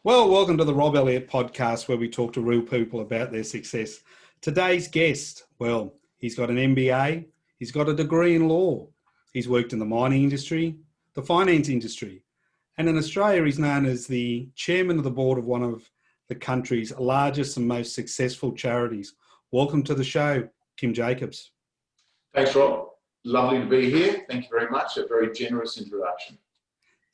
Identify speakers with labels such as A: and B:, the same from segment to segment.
A: Well, welcome to the Rob Elliott podcast where we talk to real people about their success. Today's guest, well, he's got an MBA, he's got a degree in law, he's worked in the mining industry, the finance industry, and in Australia he's known as the chairman of the board of one of the country's largest and most successful charities. Welcome to the show, Kim Jacobs.
B: Thanks, Rob. Lovely to be here. Thank you very much. A very generous introduction.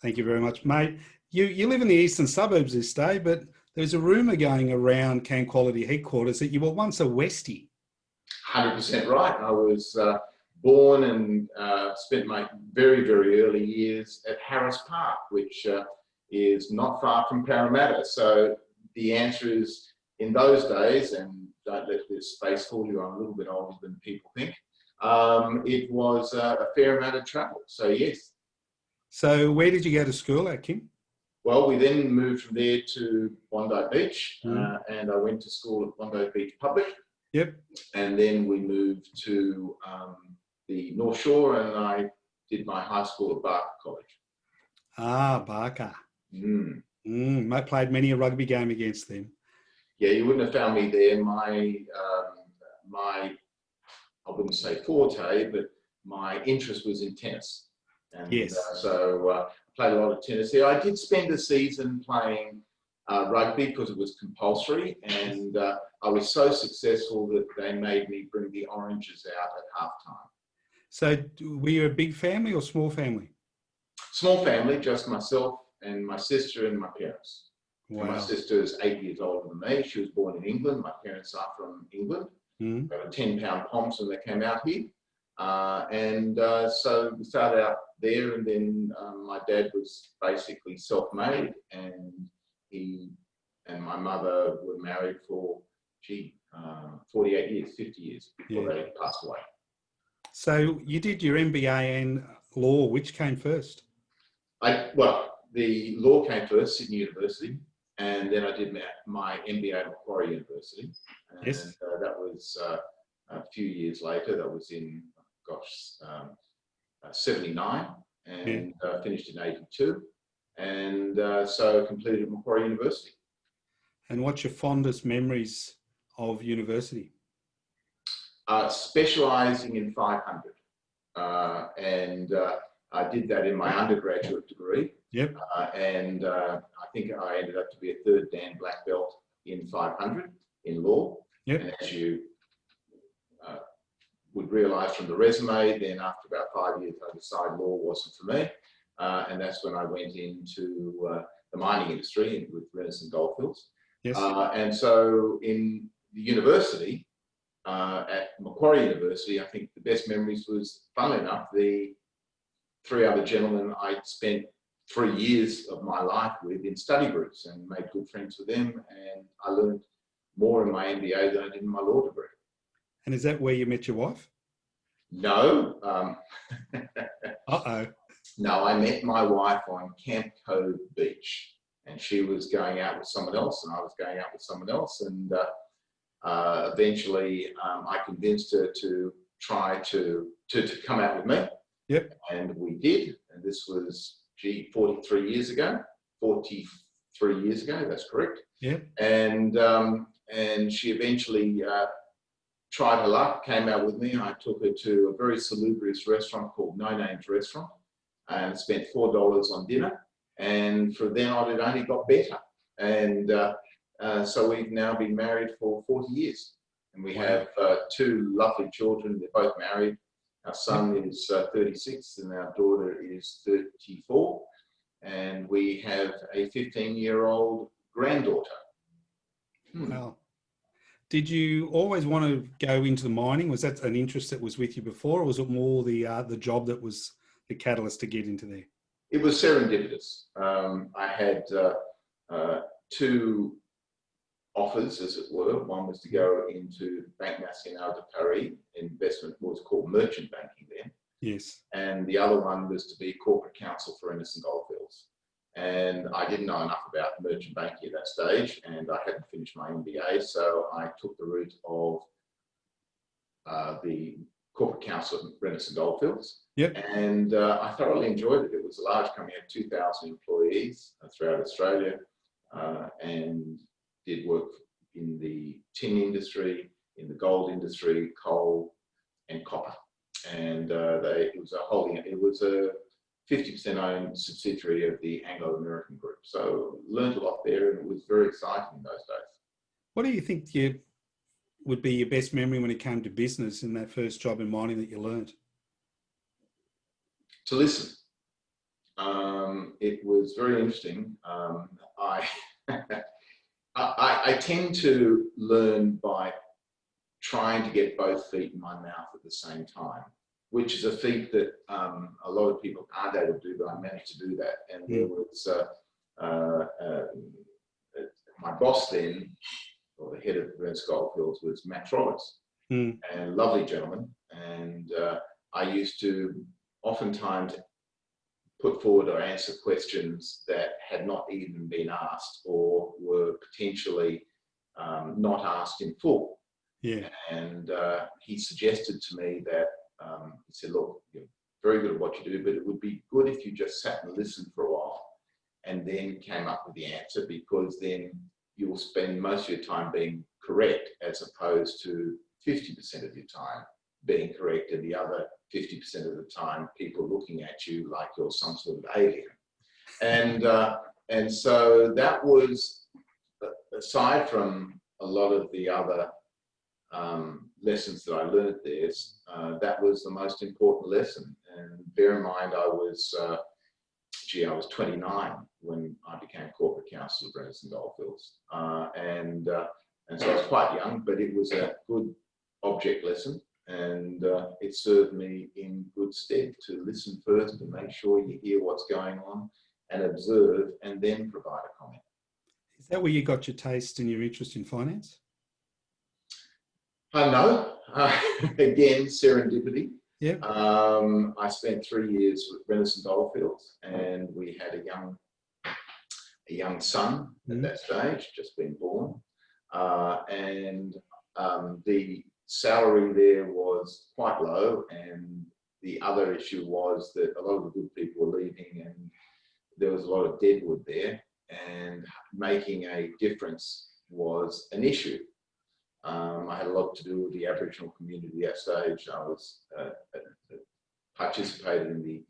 A: Thank you very much, mate. You live in the eastern suburbs this day, but there's a rumour going around Can Quality headquarters that you were once a Westie.
B: 100% right. I was born and spent my very, very early years at Harris Park, which is not far from Parramatta. So the answer is, in those days, and don't let this face fool you, I'm a little bit older than people think, it was a fair amount of travel. So yes.
A: So where did you go to school at, Kim?
B: Well, we then moved from there to Bondi Beach, and I went to school at Bondi Beach Public.
A: Yep.
B: And then we moved to the North Shore, and I did my high school at Barker College.
A: Ah, Barker. I played many a rugby game against them.
B: Yeah, you wouldn't have found me there. My I wouldn't say forte, but my interest was in tennis. And,
A: yes.
B: So played a lot of tennis there. I did spend a season playing rugby because it was compulsory, and I was so successful that they made me bring the oranges out at halftime.
A: So were you a big family or small family?
B: Small family, just myself and my sister and my parents.
A: Wow.
B: And my sister is 8 years older than me. She was born in England. My parents are from England. Got a 10-pound poms when they came out here. So we started out there, and then my dad was basically self-made, and he and my mother were married for 48 years, 50 years before they passed away.
A: So you did your MBA in law. Which came first?
B: The law came first, Sydney University, and then I did my MBA at Macquarie University. And that was a few years later. That was in 79, and finished in 82, and so completed at Macquarie University.
A: And what's your fondest memories of university?
B: Specialising in 500, and I did that in my undergraduate degree.
A: Yep.
B: And I think I ended up to be a third Dan black belt in 500 in law.
A: Yep.
B: And as you would realise from the resume, then after about 5 years, I decided law wasn't for me. And that's when I went into the mining industry with Renison Goldfields.
A: Yes.
B: And so in the university, at Macquarie University, I think the best memories was, funnily enough, the three other gentlemen I'd spent 3 years of my life with in study groups and made good friends with them. And I learned more in my MBA than I did in my law degree.
A: And is that where you met your wife?
B: No.
A: Uh-oh.
B: No, I met my wife on Camp Cove Beach, and she was going out with someone else, and I was going out with someone else. And eventually I convinced her to try to come out with me.
A: Yep.
B: And we did. And this was, 43 years ago. 43 years ago, that's correct.
A: Yep.
B: And she eventually tried her luck, came out with me. I took her to a very salubrious restaurant called No Names Restaurant, and spent $4 on dinner. And from then on, it only got better. And so we've now been married for 40 years. And we have two lovely children. They're both married. Our son is 36 and our daughter is 34. And we have a 15-year-old granddaughter.
A: Wow. Did you always want to go into the mining? Was that an interest that was with you before, or was it more the job that was the catalyst to get into there?
B: It was serendipitous. I had two offers, as it were. One was to go into Banque Nationale de Paris, investment was called merchant banking then.
A: Yes.
B: And the other one was to be corporate counsel for Renison Goldfields. And I didn't know enough about merchant banking at that stage, and I hadn't finished my MBA, so I took the route of the corporate counsel at Renison Goldfields.
A: Yep.
B: And I thoroughly enjoyed it. It was a large company, had 2,000 employees throughout Australia. and did work in the tin industry, in the gold industry, coal and copper. And it was a 50% owned subsidiary of the Anglo-American group. So learned a lot there, and it was very exciting in those days.
A: What do you think would be your best memory when it came to business in that first job in mining that you learned?
B: To listen. It was very interesting. I tend to learn by trying to get both feet in my mouth at the same time, which is a feat that a lot of people aren't able to do, but I managed to do that. And there was my boss then, or the head of Red Goldfields, was Max Roberts, and a lovely gentleman. And I used to oftentimes put forward or answer questions that had not even been asked or were potentially not asked in full.
A: Yeah.
B: And he suggested to me that, he said, look, you're very good at what you do, but it would be good if you just sat and listened for a while and then came up with the answer, because then you will spend most of your time being correct, as opposed to 50% of your time being correct and the other 50% of the time people looking at you like you're some sort of alien. And so that was, aside from a lot of the other lessons that I learned there, that was the most important lesson. And bear in mind, I was 29 when I became corporate counsel of Renison Goldfields, and so I was quite young, but it was a good object lesson, and it served me in good stead to listen first and make sure you hear what's going on and observe, and then provide a comment.
A: Is that where you got your taste and your interest in finance?
B: No. Again, serendipity.
A: Yeah.
B: I spent 3 years with Renison Goldfields, and we had a young son at that stage, just been born, and the salary there was quite low, and the other issue was that a lot of the good people were leaving, and there was a lot of deadwood there, and making a difference was an issue. I had a lot to do with the Aboriginal community at that stage. I was participated in the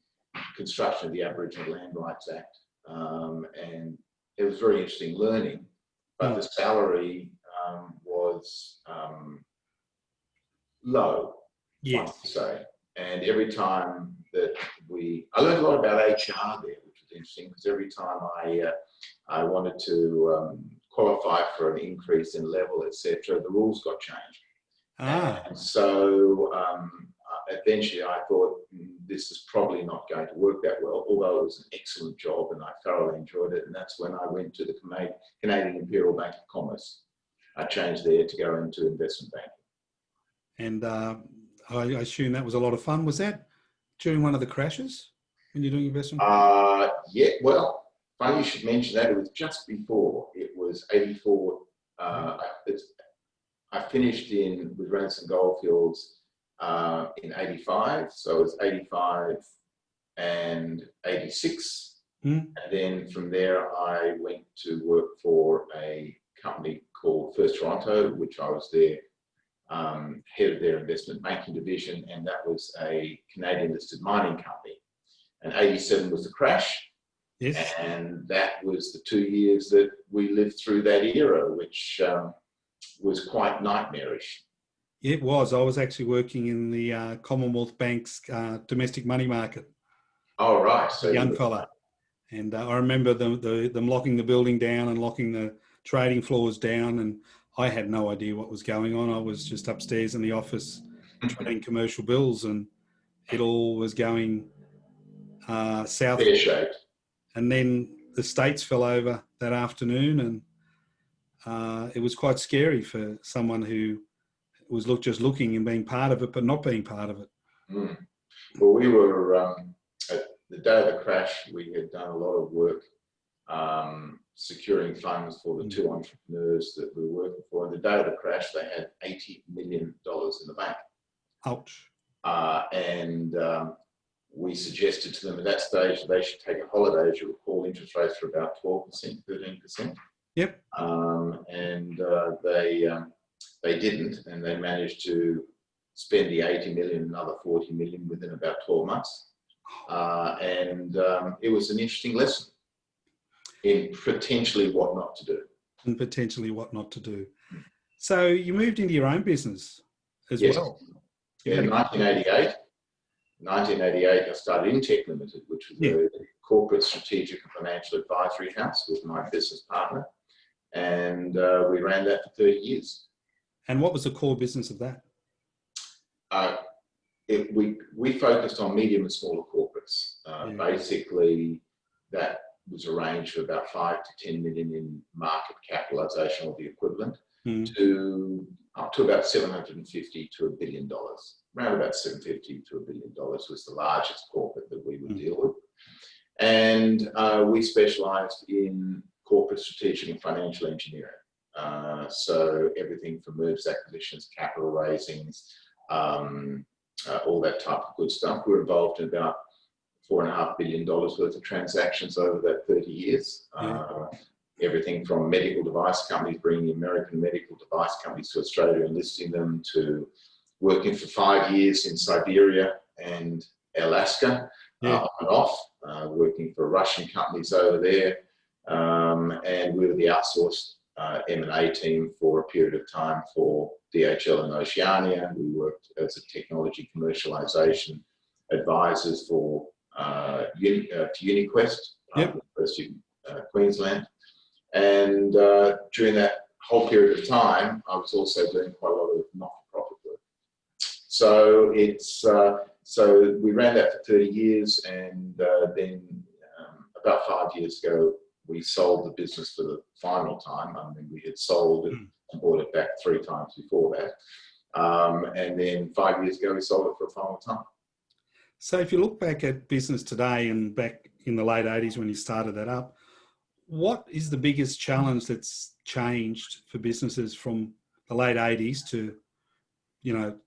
B: construction of the Aboriginal Land Rights Act, and it was very interesting learning, but the salary was low,
A: yes,
B: I say. And every time that I learned a lot about HR there, which was interesting, because every time I wanted to qualify for an increase in level, etc., the rules got changed. And so eventually I thought, this is probably not going to work that well, although it was an excellent job and I thoroughly enjoyed it. And that's when I went to the Canadian Imperial Bank of Commerce. I changed there to go into investment banking.
A: And I assume that was a lot of fun. Was that during one of the crashes when you're doing investment?
B: Yeah, well, funny you should mention that. It was just before. It was 84. I finished with Renison Goldfields in 85. So it was 85 and 86. And then from there, I went to work for a company called First Toronto, which I was their head of their investment banking division, and that was a Canadian listed mining company. And 87 was the crash.
A: Yes.
B: And that was the 2 years that we lived through that era, which was quite nightmarish.
A: It was. I was actually working in the Commonwealth Bank's domestic money market.
B: Oh, right. So
A: young fella. And I remember them locking the building down and locking the trading floors down, and I had no idea what was going on. I was just upstairs in the office trading commercial bills, and it all was going south.
B: Pear-shaped.
A: And then the States fell over that afternoon, and it was quite scary for someone who was just looking and being part of it, but not being part of it.
B: Well, we were, at the day of the crash, we had done a lot of work securing funds for the two entrepreneurs that we were working for. And the day of the crash, they had $80 million in the bank.
A: Ouch.
B: And we suggested to them at that stage they should take a holiday. As you recall, interest rates were about 12%, 13%.
A: Yep.
B: They didn't, and they managed to spend the 80 million, another 40 million within about 12 months. It was an interesting lesson in potentially what not to do.
A: And potentially what not to do. So you moved into your own business as well.
B: Yeah, in 1988, I started Intech Limited, which was a corporate strategic and financial advisory house with my business partner. And we ran that for 30 years.
A: And what was the core business of that?
B: We focused on medium and smaller corporates. Basically, that was arranged for about 5 to 10 million in market capitalization or the equivalent to up to about 750 to $1 billion. Around about 750 to $1 billion was the largest corporate that we would deal with. And we specialized in corporate strategic and financial engineering. So everything from mergers, acquisitions, capital raisings, all that type of good stuff. We're involved in about $4.5 billion worth of transactions over that 30 years. Everything from medical device companies, bringing American medical device companies to Australia and listing them, to working for 5 years in Siberia and Alaska, on and off, working for Russian companies over there. And we were the outsourced M&A team for a period of time for DHL and Oceania. We worked as a technology commercialization advisors for UniQuest, University of Queensland. And during that whole period of time, I was also doing quite a lot of not-for-profit work. So so we ran that for 30 years, and then about 5 years ago, we sold the business for the final time. I mean, we had sold it and bought it back 3 times before that. And then 5 years ago, we sold it for a final time.
A: So if you look back at business today and back in the late 80s when you started that up, what is the biggest challenge that's changed for businesses from the late 80s to,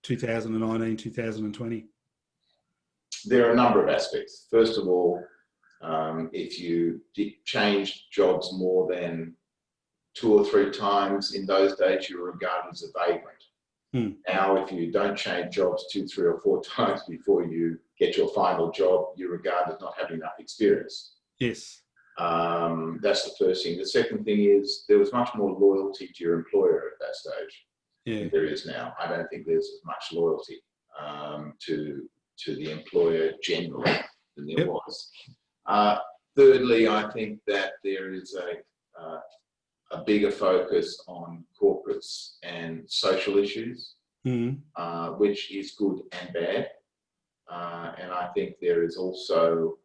A: 2019, 2020?
B: There are a number of aspects. First of all, if you change jobs more than 2 or 3 times in those days, you were regarded as a vagrant. Now, if you don't change jobs 2, 3 or 4 times before you get your final job, you're regarded as not having enough experience.
A: Yes.
B: That's the first thing. The second thing is there was much more loyalty to your employer at that stage than there is now. I don't think there's as much loyalty to the employer generally than there was. Thirdly, I think that there is a bigger focus on corporates and social issues, which is good and bad. And I think there is also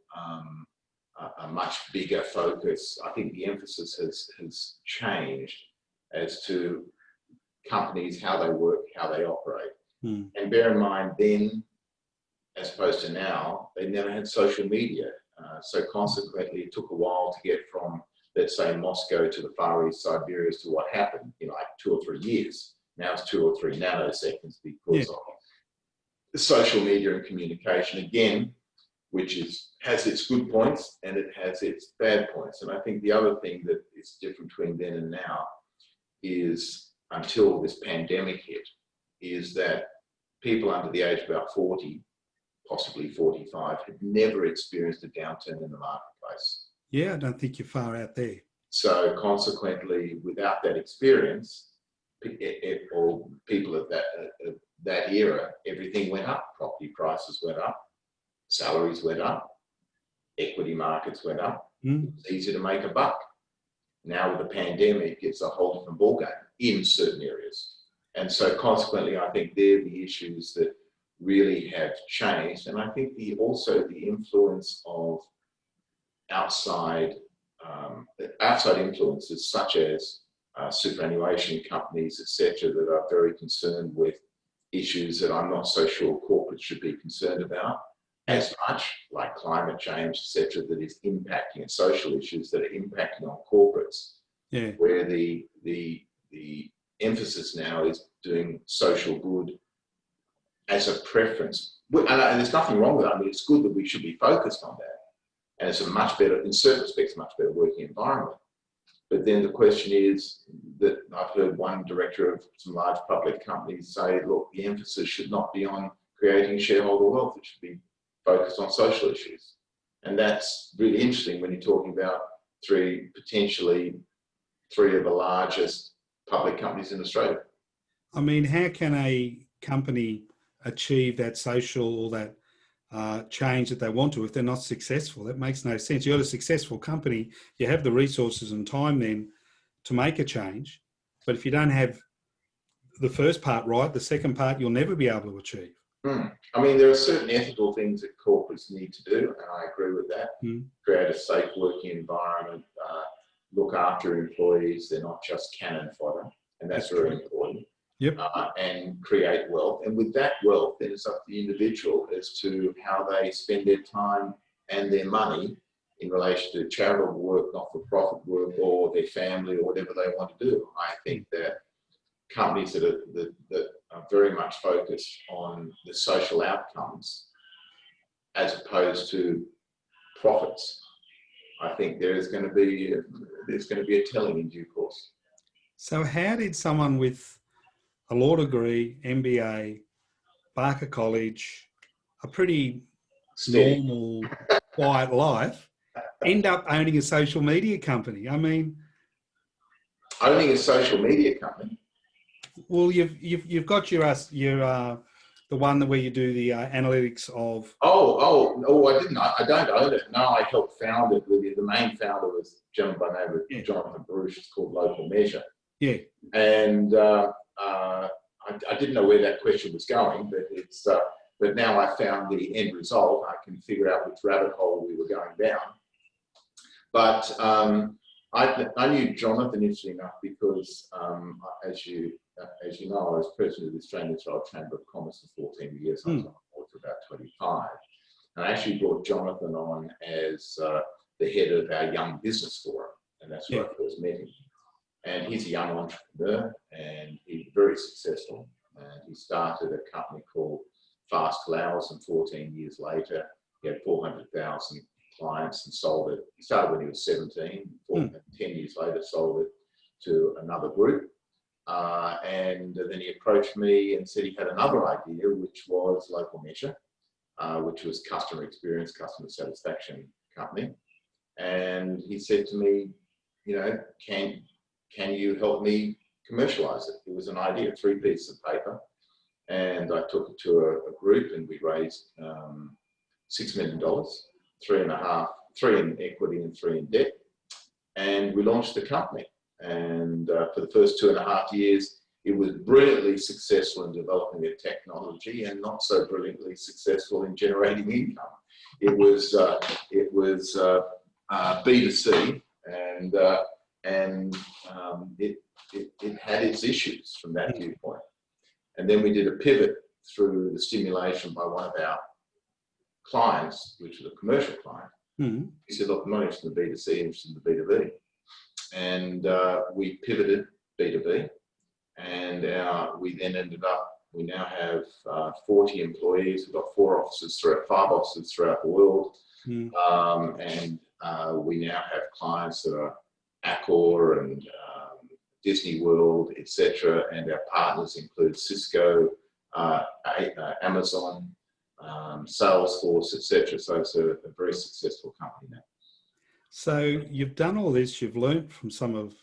B: a much bigger focus. I think the emphasis has changed as to companies, how they work, how they operate. And bear in mind then, as opposed to now, they never had social media. So consequently, it took a while to get from, let's say, Moscow to the Far East Siberia as to what happened in like 2 or 3 years. Now it's 2 or 3 nanoseconds because of social media and communication, again, which has its good points and it has its bad points. And I think the other thing that is different between then and now is, until this pandemic hit, is that people under the age of about 40, possibly 45, had never experienced a downturn in the marketplace.
A: Yeah, I don't think you're far out there.
B: So consequently, without that experience, or people of that era, everything went up. Property prices went up, salaries went up, equity markets went up. It was easy to make a buck. Now with the pandemic, it's a whole different ballgame in certain areas. And so consequently, I think they're the issues that really have changed. And I think also the influence of outside influences such as superannuation companies, etc., that are very concerned with issues that I'm not so sure corporates should be concerned about as much, like climate change, etc., that is impacting, and social issues that are impacting on corporates, where the emphasis now is doing social good as a preference. And there's nothing wrong with that. I mean, it's good that we should be focused on that. And it's a much better, in certain respects, much better working environment. But then the question is that I've heard one director of some large public companies say, look, the emphasis should not be on creating shareholder wealth. It should be focused on social issues. And that's really interesting when you're talking about potentially three of the largest public companies in Australia.
A: I mean, how can a company achieve that social or that change that they want to if they're not successful? That makes no sense. You're a successful company, you have the resources and time then to make a change. But if you don't have the first part right, the second part you'll never be able to achieve.
B: I mean, there are certain ethical things that corporates need to do, and I agree with that. Create a safe working environment, look after employees, they're not just cannon fodder, and that's very important.
A: Yep.
B: And create wealth. And with that wealth, then it's up to the individual as to how they spend their time and their money in relation to charitable work, not-for-profit work, or their family, or whatever they want to do. I think that companies that are very much focused on the social outcomes as opposed to profits, I think there's going to be a telling in due course.
A: So how did someone with a law degree, MBA, Barker College, a pretty normal, quiet life, end up owning a social media company? I mean,
B: owning a social media company.
A: Well, you've got your the one where you do the analytics of.
B: I didn't. I don't own it. No, I helped found it. The main founder was a gentleman by the name of Jonathan Baruch. It's called Local Measure. Yeah. And I didn't know where that question was going, but it's. But now I found the end result. I can figure out which rabbit hole we were going down. But I knew Jonathan, interesting enough, because as you know, I was president of the Australian Chamber of Commerce for 14 years. I was on the board for about 25. And I actually brought Jonathan on as the head of our Young Business Forum, and that's where I first met him. And he's a young entrepreneur, and he's very successful. And he started a company called Fast Flowers, and 14 years later, he had 400,000 clients and sold it. He started when he was 17, 10 years later, sold it to another group. And then he approached me and said he had another idea, which was Local Measure, which was customer experience, customer satisfaction company. And he said to me, you know, can you help me commercialize it? It was an idea, 3 pieces of paper. And I took it to a group, and we raised $6 million, 3 in equity and 3 in debt. And we launched the company. And for the first 2.5 years, it was brilliantly successful in developing the technology and not so brilliantly successful in generating income. It was B2C, and it had its issues from that viewpoint. And then we did a pivot through the stimulation by one of our clients, which was a commercial client. He said, look, I'm not interested in the B2C, I'm interested in the B2B. And we pivoted B2B, and we then ended up, we now have 40 employees. We've got 5 offices throughout the world. And we now have clients that are Accor and Disney World, etc. And our partners include Cisco, Amazon, Salesforce, etc. So it's a very successful company now.
A: So you've done all this, you've learned from some of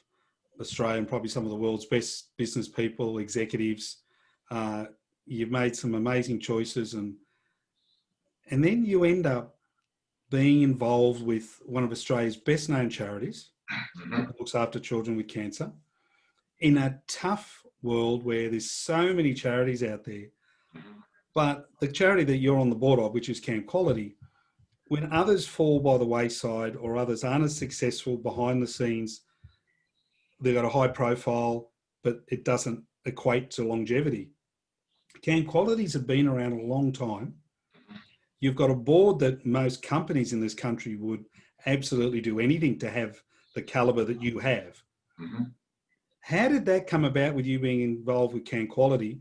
A: Australia and probably some of the world's best business people, executives. You've made some amazing choices, and then you end up being involved with one of Australia's best known charities that looks after children with cancer in a tough world where there's so many charities out there. But the charity that you're on the board of, which is Camp Quality, when others fall by the wayside or others aren't as successful behind the scenes, they've got a high profile, but it doesn't equate to longevity. Camp Qualities have been around a long time. You've got a board that most companies in this country would absolutely do anything to have the caliber that you have. How did that come about with you being involved with Camp Quality?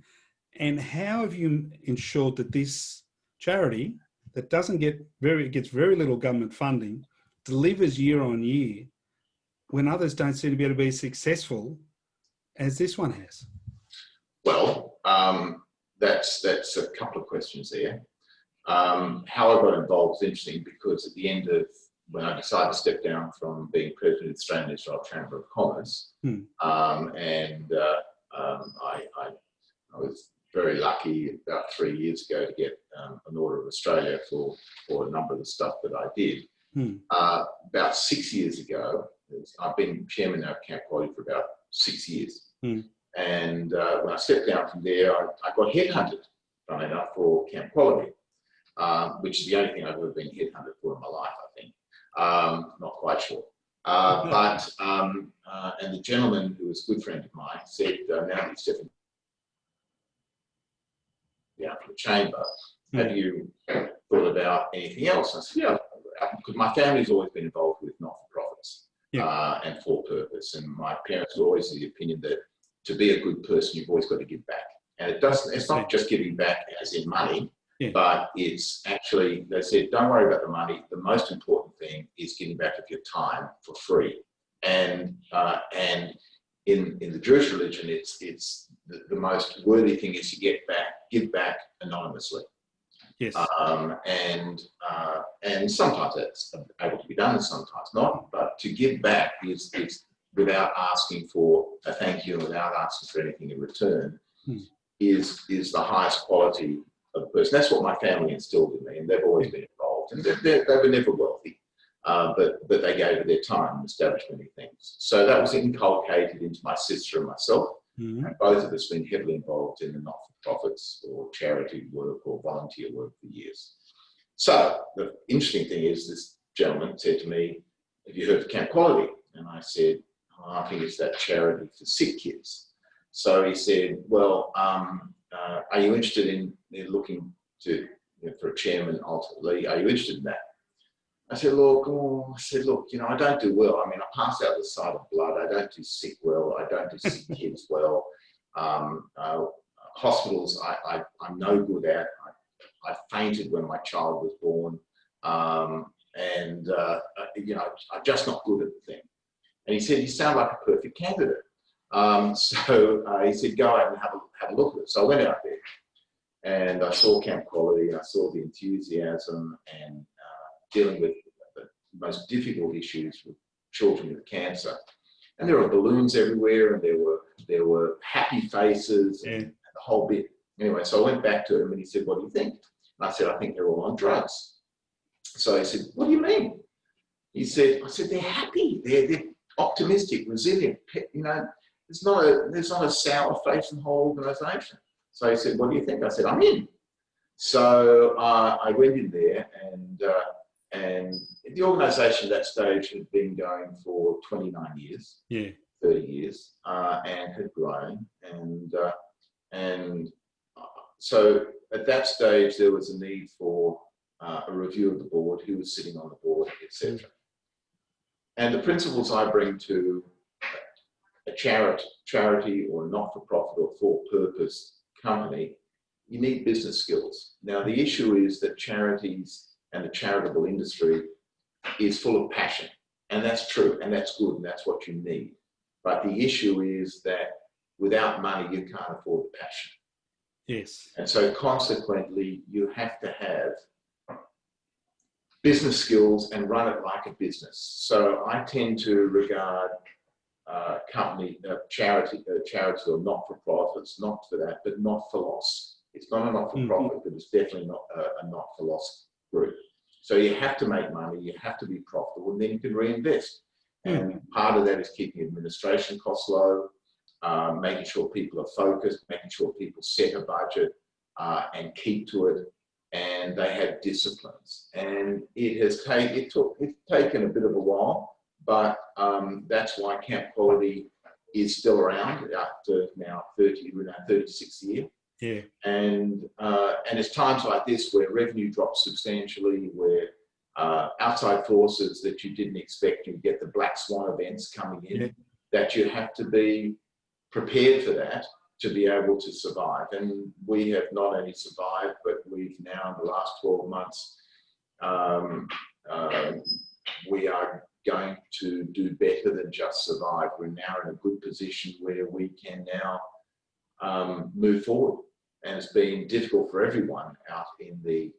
A: And how have you ensured that this charity that gets very little government funding delivers year on year when others don't seem to be able to be successful as this one has?
B: Well, that's a couple of questions there. How I got involved is interesting because at the end of when I decided to step down from being president of the Australian Israel Chamber of Commerce, I was very lucky about 3 years ago to get an Order of Australia for a number of the stuff that I did. About 6 years ago, I've been chairman now of Camp Quality for about 6 years. And when I stepped down from there, I got headhunted, funny enough, for Camp Quality, which is the only thing I've ever been headhunted for in my life, I think. Not quite sure. And the gentleman who was a good friend of mine said, now that you're stepping down from the chamber, have you thought about anything else? And I said, yeah, because my family's always been involved with not-for-profits and for-purpose. And my parents were always of the opinion that to be a good person, you've always got to give back. And it's not just giving back as in money, but it's actually, they said, don't worry about the money. The most important thing is giving back of your time for free. And in the Jewish religion, it's the most worthy thing is to give back anonymously.
A: Yes.
B: And sometimes that's able to be done and sometimes not, but to give back is without asking for a thank you and without asking for anything in return is the highest quality of a person. That's what my family instilled in me, and they've always been involved. And they were never wealthy, but they gave of their time and established many things. So that was inculcated into my sister and myself. And both of us have been heavily involved in the not-for-profits or charity work or volunteer work for years. So the interesting thing is this gentleman said to me, have you heard of Camp Quality? And I said, oh, I think it's that charity for sick kids. So he said, well, are you interested in looking to for a chairman ultimately? Are you interested in that? I said, look, I don't do well. I mean, I pass out the sight of blood. I don't do sick well. I don't do sick kids well. Hospitals, I'm no good at. I fainted when my child was born. I'm just not good at the thing. And he said, you sound like a perfect candidate. So he said, go out and have a look at it. So I went out there and I saw Camp Quality and I saw the enthusiasm and dealing with the most difficult issues with children with cancer. And there were balloons everywhere and there were happy faces and the whole bit. Anyway, so I went back to him and he said, what do you think? And I said, I think they're all on drugs. So he said, what do you mean? I said, they're happy. They're optimistic, resilient. There's not a sour face in the whole organisation. So he said, what do you think? I said, I'm in. So I went in there and the organisation at that stage had been going for 29 years, 30 years, and had grown. And so at that stage, there was a need for a review of the board, who was sitting on the board, etc. And the principles I bring to a charity or not-for-profit or for-purpose company, you need business skills. Now, the issue is that charities and the charitable industry is full of passion, and that's true, and that's good, and that's what you need. But the issue is that without money, you can't afford the passion.
A: Yes. And
B: so consequently, you have to have business skills and run it like a business. So I tend to regard charity or not-for-profits, not for that, but not for loss. It's not a not-for-profit, but it's definitely not a not-for-loss group. So you have to make money, you have to be profitable, and then you can reinvest. And part of that is keeping administration costs low, making sure people are focused, making sure people set a budget and keep to it, and they have disciplines. And it's taken a bit of a while, but that's why Camp Quality is still around after now 36th year.
A: Yeah.
B: And it's times like this where revenue drops substantially, where outside forces that you didn't expect, you get the black swan events coming in, that you have to be prepared for that to be able to survive. And we have not only survived, but we've now in the last 12 months, we are going to do better than just survive. We're now in a good position where we can now move forward. And it's been difficult for everyone out in the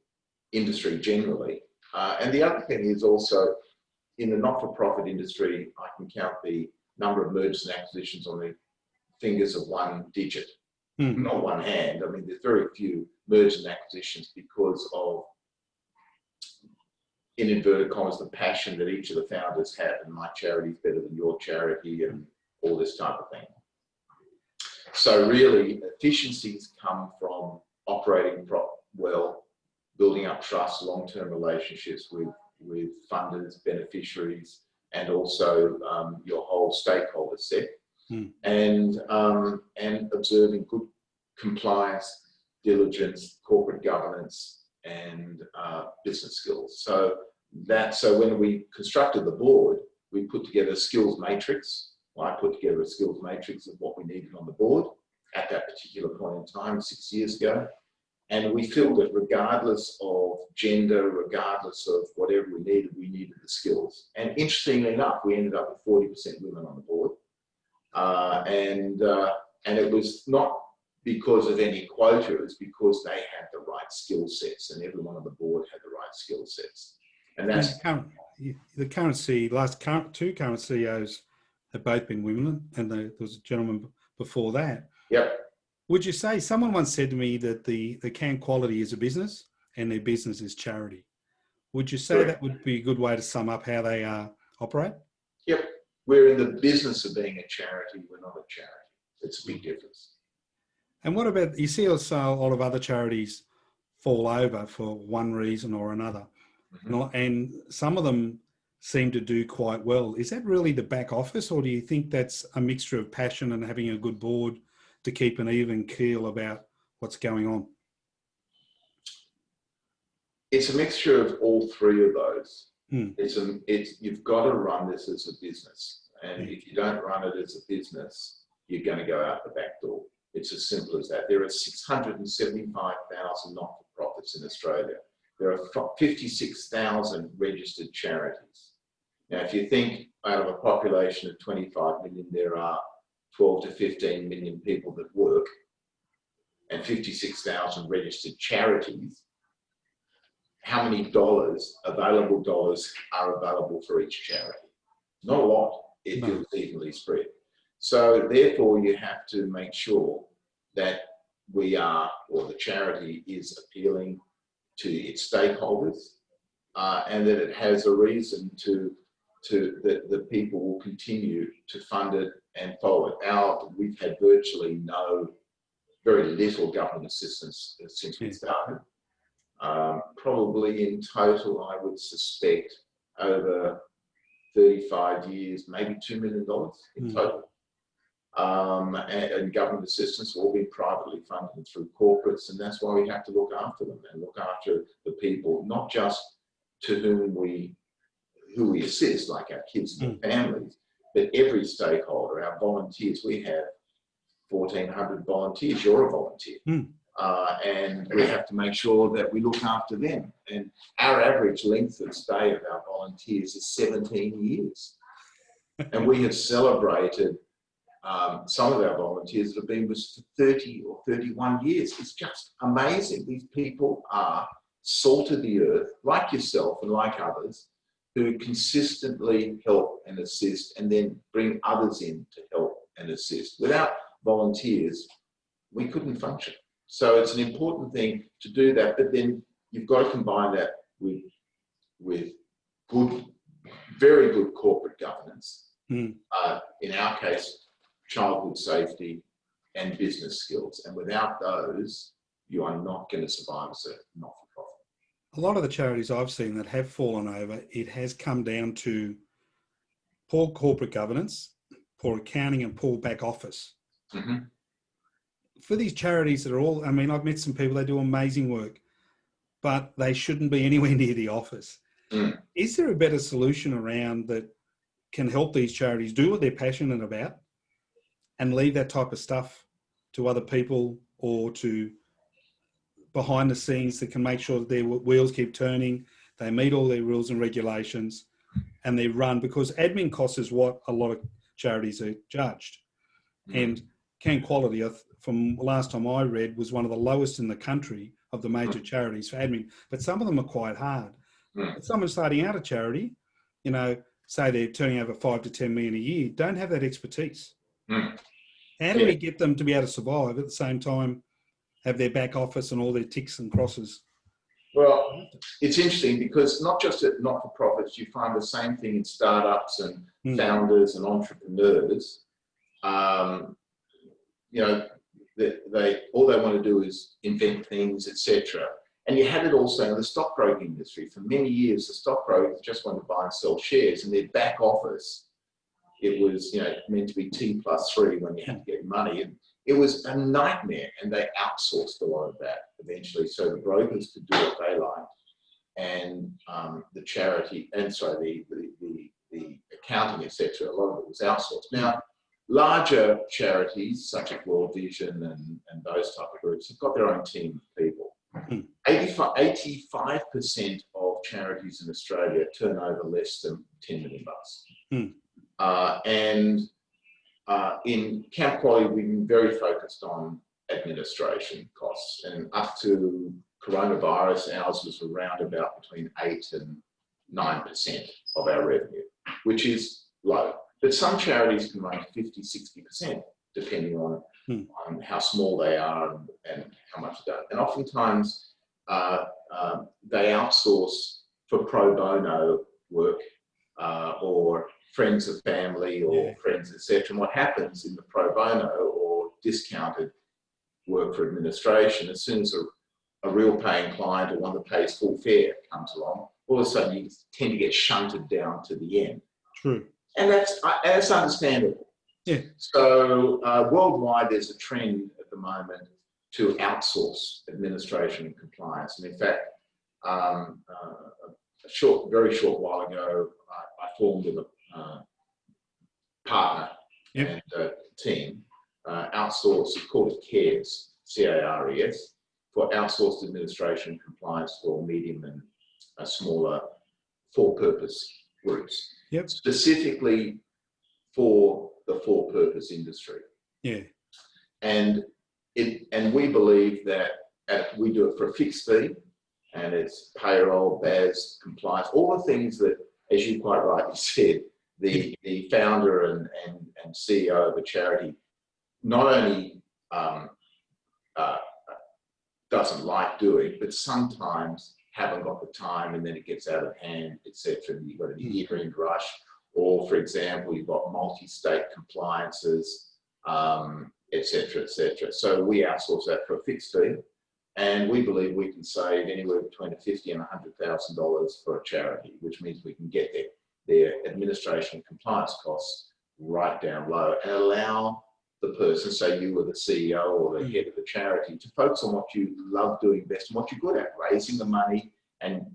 B: industry generally. And the other thing is also, in the not-for-profit industry, I can count the number of mergers and acquisitions on the fingers of one digit, not one hand. I mean, there's very few mergers and acquisitions because of, in inverted commas, the passion that each of the founders have, and my charity is better than your charity and all this type of thing. So really, efficiencies come from operating well, building up trust, long-term relationships with funders, beneficiaries, and also your whole stakeholder set, and observing good compliance, diligence, corporate governance, and business skills. So when we constructed the board, we put together a skills matrix. Well, I put together a skills matrix of what we needed on the board at that particular point in time, 6 years ago. And we felt that regardless of gender, regardless of whatever we needed the skills. And interestingly enough, we ended up with 40% women on the board. And it was not because of any quota, it was because they had the right skill sets, and everyone on the board had the right skill sets. And that's
A: the two current CEOs have both been women, and there was a gentleman before that.
B: Yep.
A: Would you say, someone once said to me that the Can Quality is a business and their business is charity. Would you say that would be a good way to sum up how they operate?
B: Yep. We're in the business of being a charity. We're not a charity. It's a big difference.
A: And what about, you see also a lot of other charities fall over for one reason or another. And some of them seem to do quite well. Is that really the back office, or do you think that's a mixture of passion and having a good board to keep an even keel about what's going on?
B: It's a mixture of all three of those. You've got to run this as a business. And if you don't run it as a business, you're going to go out the back door. It's as simple as that. There are 675,000 not-for-profits in Australia. There are 56,000 registered charities. Now, if you think out of a population of 25 million, there are 12 to 15 million people that work, and 56,000 registered charities, how many available dollars are available for each charity? Not a lot. It feels evenly spread. So therefore, you have to make sure that we are, or the charity is appealing to its stakeholders, and that it has a reason that the people will continue to fund it and follow it. We've had virtually very little government assistance since we started. Probably in total, I would suspect over 35 years, maybe $2 million in total. And government assistance will be privately funded through corporates, and that's why we have to look after them and look after the people, not just to who we assist, like our kids and their families, but every stakeholder, our volunteers. We have 1,400 volunteers. You're a volunteer. And we have to make sure that we look after them. And our average length of stay of our volunteers is 17 years. And we have celebrated some of our volunteers that have been with us for 30 or 31 years. It's just amazing. These people are salt of the earth, like yourself and like others, who consistently help and assist, and then bring others in to help and assist. Without volunteers, we couldn't function. So it's an important thing to do that, but then you've got to combine that with good, very good corporate governance. In our case, childhood safety and business skills. And without those, you are not going to survive as a not-for-profit.
A: A lot of the charities I've seen that have fallen over, it has come down to poor corporate governance, poor accounting, and poor back office. For these charities that are all, I've met some people, they do amazing work, but they shouldn't be anywhere near the office. Is there a better solution around that can help these charities do what they're passionate about and leave that type of stuff to other people, or to behind the scenes that can make sure that their wheels keep turning, they meet all their rules and regulations, and they're run, because admin costs is what a lot of charities are judged. And Can Quality, from last time I read, was one of the lowest in the country of the major charities for admin, but some of them are quite hard. But someone starting out a charity, say they're turning over 5 to 10 million a year, don't have that expertise. How do we get them to be able to survive at the same time, have their back office and all their ticks and crosses?
B: Well, it's interesting because not just at not-for-profits, you find the same thing in startups and founders and entrepreneurs. They all they want to do is invent things, etc. And you had it also in the stockbroking industry. For many years, the stockbrokers just wanted to buy and sell shares, and their back office, it was meant to be T+3 when you had to get money, and it was a nightmare. And they outsourced a lot of that eventually, so the brokers could do what they liked, and the charity and the accounting, etc. A lot of it was outsourced. Now, larger charities such as World Vision and those type of groups have got their own team of people. 85% of charities in Australia turn over less than $10 million. In Camp Quality, we've been very focused on administration costs, and up to coronavirus, ours was around about between 8 and 9% of our revenue, which is low. But some charities can run 50, 60%, depending on how small they are and how much they do. And oftentimes they outsource for pro bono work or friends of family or friends, etc. And what happens in the pro bono or discounted work for administration, as soon as a real paying client or one that pays full fare comes along, all of a sudden you tend to get shunted down to the end.
A: True.
B: And that's understandable.
A: Yeah.
B: So worldwide, there's a trend at the moment to outsource administration and compliance. And in fact, a very short while ago, I formed with a partner and a team, outsourced, it's called CARES, CARES, for outsourced administration and compliance for medium and smaller for-purpose groups.
A: Yep.
B: Specifically for the for-purpose industry.
A: Yeah.
B: And we believe that we do it for a fixed fee, and it's payroll, BAS, compliance, all the things that, as you quite rightly said, the founder and CEO of a charity not only doesn't like doing, but sometimes haven't got the time, and then it gets out of hand, etc. And you've got an year-end rush, or for example, you've got multi-state compliances, etc., etc. So we outsource that for a fixed fee, and we believe we can save anywhere between $50,000 and $100,000 for a charity, which means we can get their administration and compliance costs right down low and allow the person, say you were the CEO or the head of the charity, to focus on what you love doing best and what you're good at, raising the money and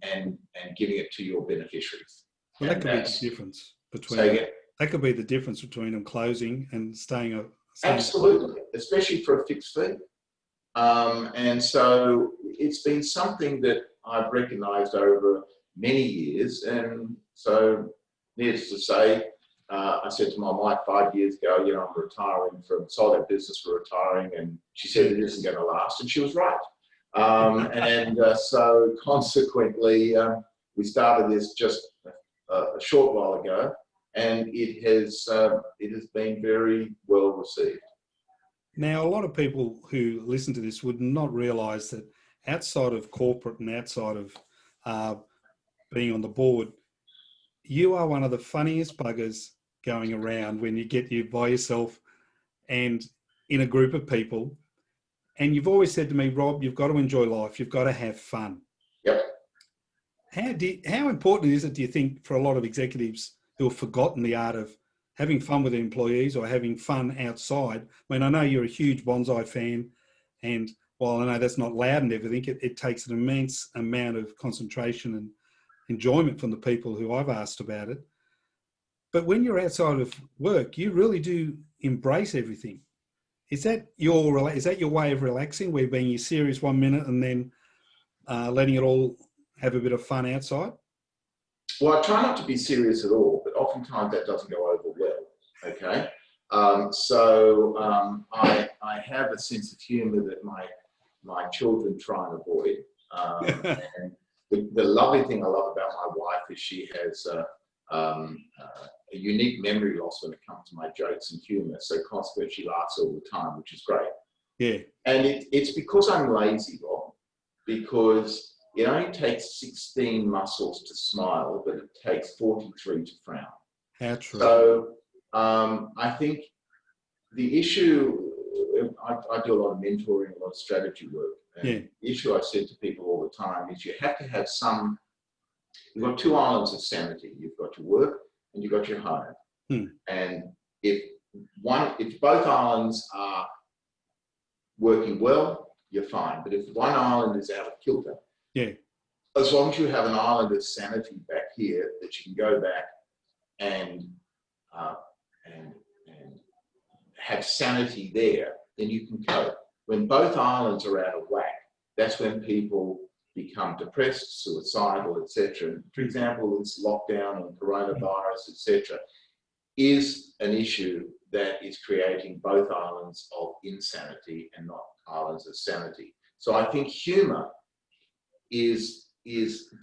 B: giving it to your beneficiaries.
A: Well, that could be the difference between them closing and staying.
B: Absolutely, especially for a fixed fee. And so it's been something that I've recognised over many years. And so, needless to say, I said to my wife 5 years ago, I'm retiring sold our business for retiring, and she said it isn't going to last, and she was right. So consequently, we started this just a short while ago, and it has been very well received.
A: Now, a lot of people who listen to this would not realise that outside of corporate and outside of being on the board, you are one of the funniest buggers going around when you get you by yourself and in a group of people. And you've always said to me, Rob, you've got to enjoy life. You've got to have fun.
B: Yep.
A: How important is it, do you think, for a lot of executives who have forgotten the art of having fun with their employees or having fun outside? I mean, I know you're a huge bonsai fan, and while I know that's not loud and everything, it takes an immense amount of concentration and enjoyment from the people who I've asked about it. But when you're outside of work, you really do embrace everything. Is that your way of relaxing, where being serious 1 minute and then letting it all have a bit of fun outside?
B: Well, I try not to be serious at all, but oftentimes that doesn't go over well. Okay, I have a sense of humour that my children try and avoid. And the lovely thing I love about my wife is she has a unique memory loss when it comes to my jokes and humour. So consequently, she laughs all the time, which is great.
A: Yeah.
B: And it's because I'm lazy, Bob, because it only takes 16 muscles to smile, but it takes 43 to frown.
A: How true.
B: So I think the issue, I do a lot of mentoring, a lot of strategy work. And the issue I said to people all the time is you have to have some, you've got two islands of sanity. You've got your work and you've got your home. And if both islands are working well, you're fine. But if one island is out of kilter, as long as you have an island of sanity back here that you can go back and have sanity there, then you can cope. When both islands are out of whack, that's when people become depressed, suicidal, etc. For example, this lockdown and coronavirus, etc., is an issue that is creating both islands of insanity and not islands of sanity. So I think humour is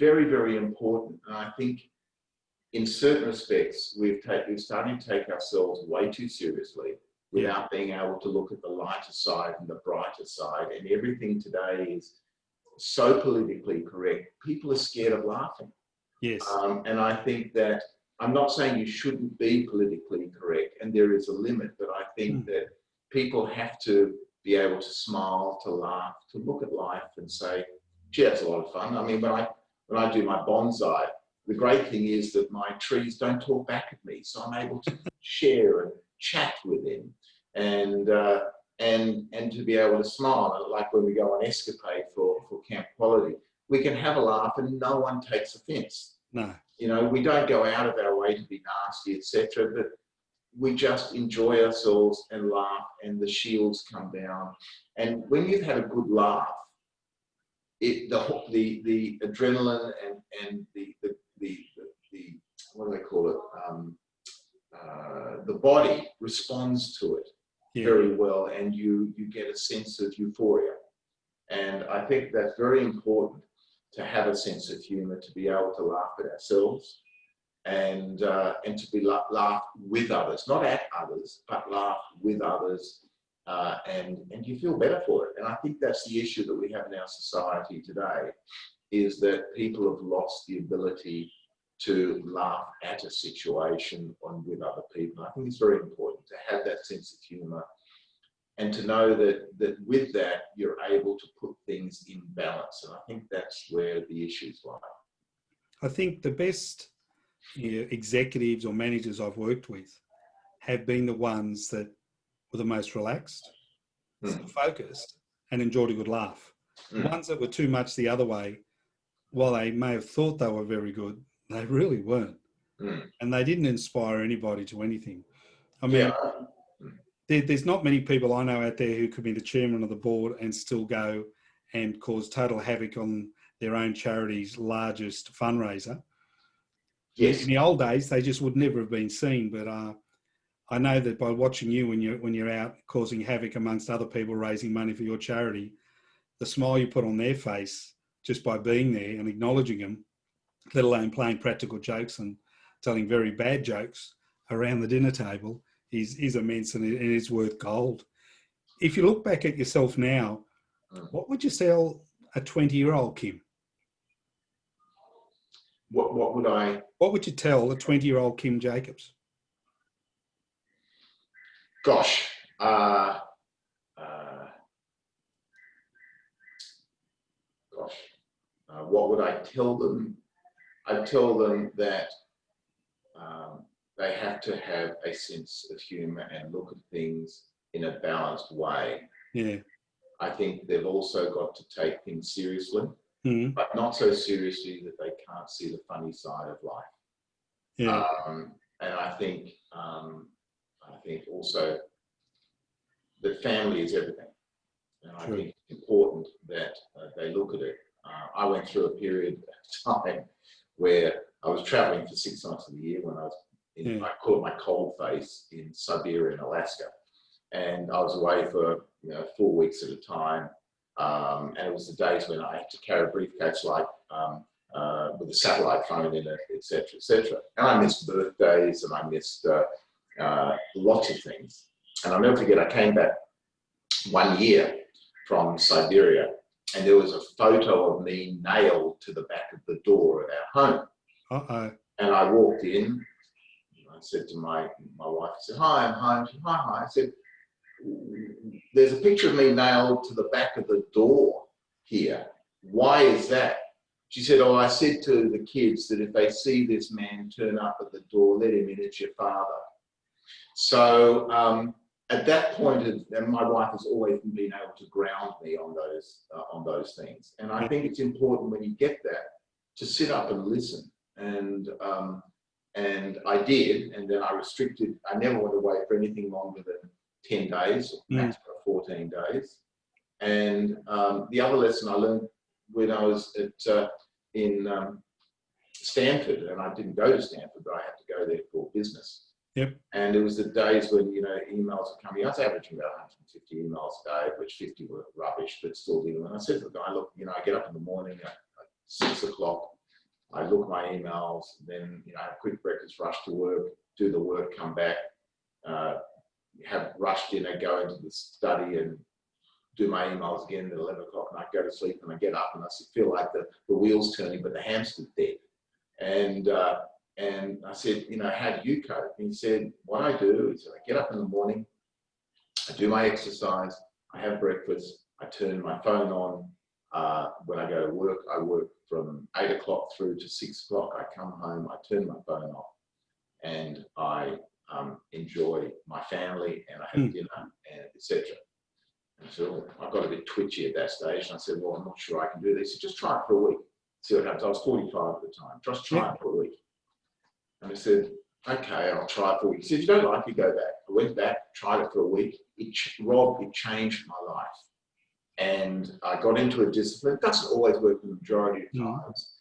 B: very, very important. And I think in certain respects, we're starting to take ourselves way too seriously without being able to look at the lighter side and the brighter side. And everything today is so politically correct. People are scared of laughing.
A: Yes.
B: And I think that, I'm not saying you shouldn't be politically correct, and there is a limit, but I think that people have to be able to smile, to laugh, to look at life and say, gee, that's a lot of fun. I mean, when I do my bonsai, the great thing is that my trees don't talk back at me, so I'm able to share and chat with them, and to be able to smile. Like when we go on escapade for Camp Quality, we can have a laugh and no one takes offence.
A: No.
B: You know, we don't go out of our way to be nasty, etc., but we just enjoy ourselves and laugh, and the shields come down. And when you've had a good laugh, the adrenaline and the what do they call it? The body responds to it very well, and you get a sense of euphoria. And I think that's very important, to have a sense of humour, to be able to laugh at ourselves, and to be laugh with others, not at others, but laugh with others, and you feel better for it. And I think that's the issue that we have in our society today, is that people have lost the ability to laugh at a situation and with other people. I think it's very important to have that sense of humour, and to know that with that, you're able to put things in balance. And I think that's where the issues lie.
A: I think the best executives or managers I've worked with have been the ones that were the most relaxed, focused, and enjoyed a good laugh. The ones that were too much the other way, while they may have thought they were very good, they really weren't. And they didn't inspire anybody to anything. I mean, there's not many people I know out there who could be the chairman of the board and still go and cause total havoc on their own charity's largest fundraiser. Yes. In the old days, they just would never have been seen. But I know that by watching you when you're out causing havoc amongst other people raising money for your charity, the smile you put on their face just by being there and acknowledging them, let alone playing practical jokes and telling very bad jokes around the dinner table, is immense, and it is worth gold. If you look back at yourself now, what would you tell a 20-year-old Kim?
B: What would
A: you tell a 20-year-old Kim Jacobs?
B: Gosh, what would I tell them? I'd tell them that they have to have a sense of humour and look at things in a balanced way.
A: Yeah.
B: I think they've also got to take things seriously, but not so seriously that they can't see the funny side of life.
A: Yeah.
B: And I think also that family is everything. And I think it's important that they look at it. I went through a period of time where I was traveling for 6 months of the year when I was in, I call it my cold phase in Siberia and Alaska. And I was away for 4 weeks at a time. And it was the days when I had to carry a briefcase like with a satellite phone in it, etc., etc. And I missed birthdays and I missed lots of things. And I'll never forget, I came back 1 year from Siberia and there was a photo of me nailed to the back of the door at our home.
A: Uh-oh.
B: And I walked in, I said to my wife, I said, "Hi, I'm home." She said, "Hi, hi." I said, "There's a picture of me nailed to the back of the door here. Why is that?" She said, "Oh, I said to the kids that if they see this man turn up at the door, let him in, it's your father." So at that point, and my wife has always been able to ground me on those things. And I think it's important when you get that to sit up and listen. And I did, and then I restricted. I never went away for anything longer than 10 days, maximum 14 days. And the other lesson I learned when I was in Stanford, and I didn't go to Stanford, but I had to go there for business.
A: Yep.
B: And it was the days when, emails were coming. I was averaging about 150 emails a day, which 50 were rubbish, but still dealing. And I said to the guy, "Look, I get up in the morning at 6 o'clock, I look at my emails, then, have a quick breakfast, rush to work, do the work, come back, have rush dinner, go into the study and do my emails again at 11 o'clock, and I go to sleep and I get up and I feel like the wheel's turning, but the hamster's dead." And I said, "How do you cope?" And he said, "What I do is I get up in the morning, I do my exercise, I have breakfast, I turn my phone on. When I go to work, I work from 8 o'clock through to 6 o'clock. I come home, I turn my phone off, and I enjoy my family, and I have dinner, and etc." And so I got a bit twitchy at that stage, and I said, "Well, I'm not sure I can do this." He said, "Just try it for a week, see what happens." I was 45 at the time. "Just try it for a week." And I said, "Okay, I'll try it for a week." He said, "If you don't like it, go back." I went back, tried it for a week. It changed my life. And I got into a discipline. It doesn't always work the majority of times.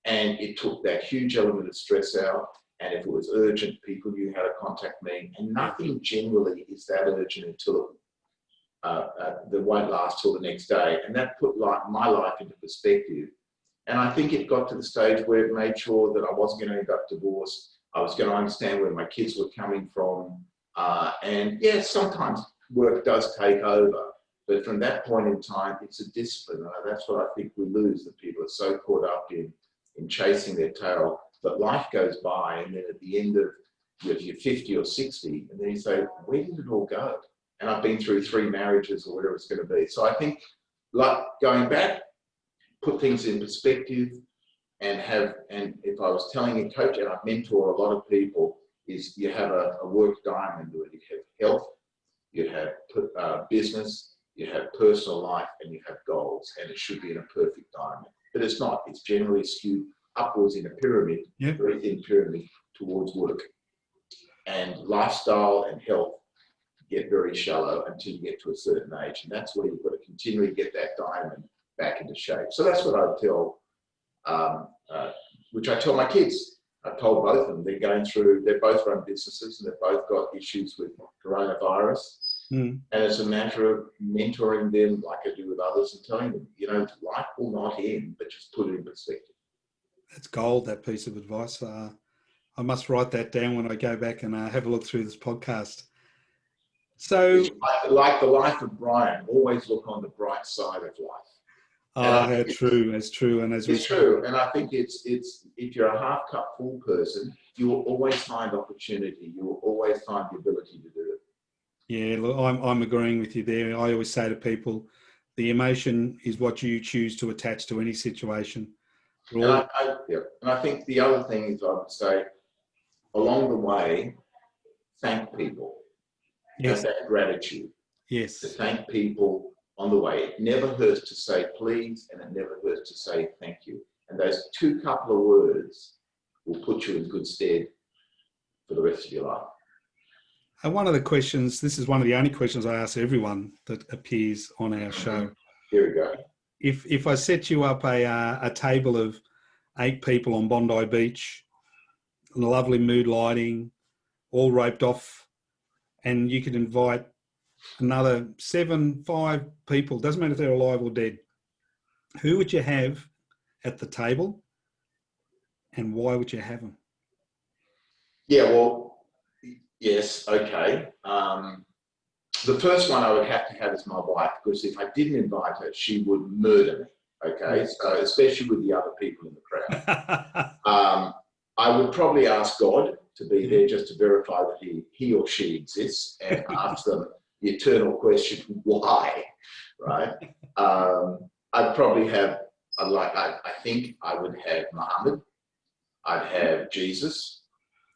B: And it took that huge element of stress out. And if it was urgent, people knew how to contact me. And nothing generally is that urgent until that won't last till the next day. And that put my life into perspective. And I think it got to the stage where it made sure that I wasn't going to end up divorced. I was going to understand where my kids were coming from. And yes, sometimes work does take over. But from that point in time, it's a discipline. That's what I think we lose, that people are so caught up in chasing their tail that life goes by, and then at the end of you're 50 or 60, and then you say, "Where did it all go?" And I've been through 3 marriages or whatever it's going to be. So I think, like, going back, put things in perspective, and if I was telling a coach, and I mentor a lot of people, is you have a work diamond where you have health, you have business, you have personal life, and you have goals, and it should be in a perfect diamond. But it's not. It's generally skewed upwards in a pyramid, very thin pyramid, towards work. And lifestyle and health get very shallow until you get to a certain age. And that's where you've got to continually get that diamond back into shape. So that's what I would tell, which I tell my kids. I've told both of them, they both run businesses, and they've both got issues with coronavirus. And it's a matter of mentoring them like I do with others and telling them, life will not end, but just put it in perspective.
A: That's gold, that piece of advice. I must write that down when I go back and have a look through this podcast. So,
B: it's like the life of Brian, always look on the bright side of life.
A: How true. It's true. And
B: it's true. And I think it's if you're a half cup full person, you will always find opportunity. You will always find the ability to do it.
A: Yeah, look, I'm agreeing with you there. I always say to people, the emotion is what you choose to attach to any situation.
B: And I think the other thing is, I would say, along the way, thank people.
A: Yes.
B: Have that gratitude.
A: Yes.
B: To thank people on the way. It never hurts to say please, and it never hurts to say thank you. And those 2 couple of words will put you in good stead for the rest of your life.
A: And one of the questions, this is one of the only questions I ask everyone that appears on our show.
B: Here we go.
A: If I set you up a table of 8 people on Bondi Beach, lovely mood lighting, all roped off, and you could invite another 5 people, doesn't matter if they're alive or dead. Who would you have at the table, and why would you have them?
B: Yeah, well, yes, okay. The first one I would have to have is my wife, because if I didn't invite her, she would murder me, okay? So especially with the other people in the crowd. I would probably ask God to be there just to verify that he or she exists, and ask them the eternal question, why, right? I'd probably have, I think I would have Muhammad, I'd have Jesus.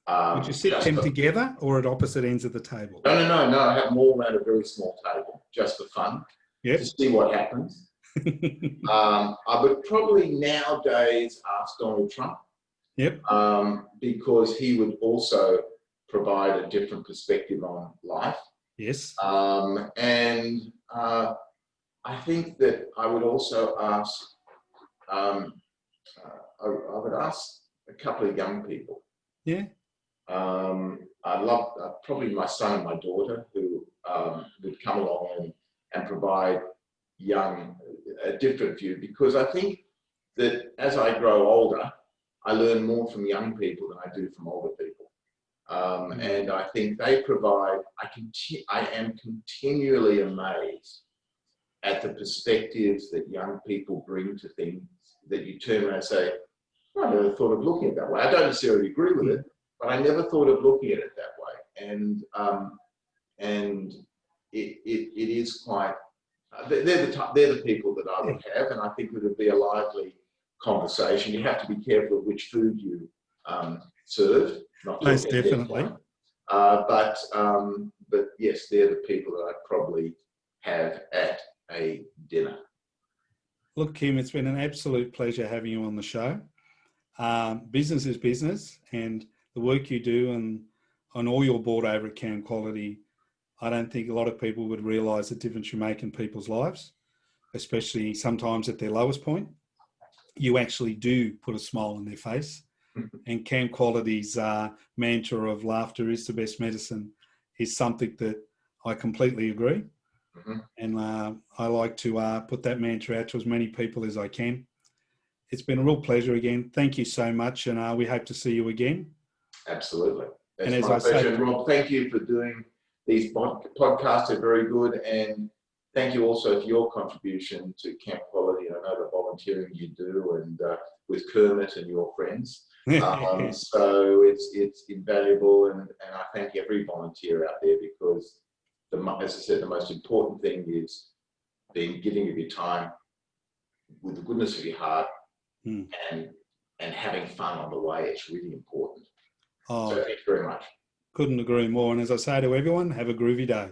A: Would you sit them together or at opposite ends of the table?
B: No. I have them all around a very small table, just for fun, to see what happens. I would probably nowadays ask Donald Trump, because he would also provide a different perspective on life.
A: Yes.
B: And I think that I would also ask, I would ask a couple of young people.
A: Yeah.
B: I'd love probably my son and my daughter, who would come along and provide a different view, because I think that as I grow older, I learn more from young people than I do from older people. And I think they provide, I am continually amazed at the perspectives that young people bring to things that you turn around and say, I never thought of looking at it that way. I don't necessarily agree with it, but I never thought of looking at it that way. And it is quite, they're the people that I would have, and I think it would be a lively conversation. You have to be careful of which food you serve.
A: Most definitely.
B: But yes, they're the people that I'd probably have at a dinner.
A: Look, Kim, it's been an absolute pleasure having you on the show. Business is business, and the work you do and on all your board over at Cam Quality, I don't think a lot of people would realise the difference you make in people's lives, especially sometimes at their lowest point. You actually do put a smile on their face. And Cam Quality's mantra of laughter is the best medicine is something that I completely agree. And I like to put that mantra out to as many people as I can. It's been a real pleasure again. Thank you so much, and we hope to see you again.
B: Absolutely. That's
A: and as
B: my
A: I
B: pleasure.
A: say,
B: Rob, thank you for doing these podcasts. They're very good. And thank you also for your contribution to Camp Quality. I know the volunteering you do, and with Kermit and your friends. So it's invaluable, and I thank every volunteer out there, because as I said, the most important thing is being giving of your time with the goodness of your heart, and having fun on the way. It's really important. So thank you very much.
A: Couldn't agree more. And as I say to everyone, have a groovy day.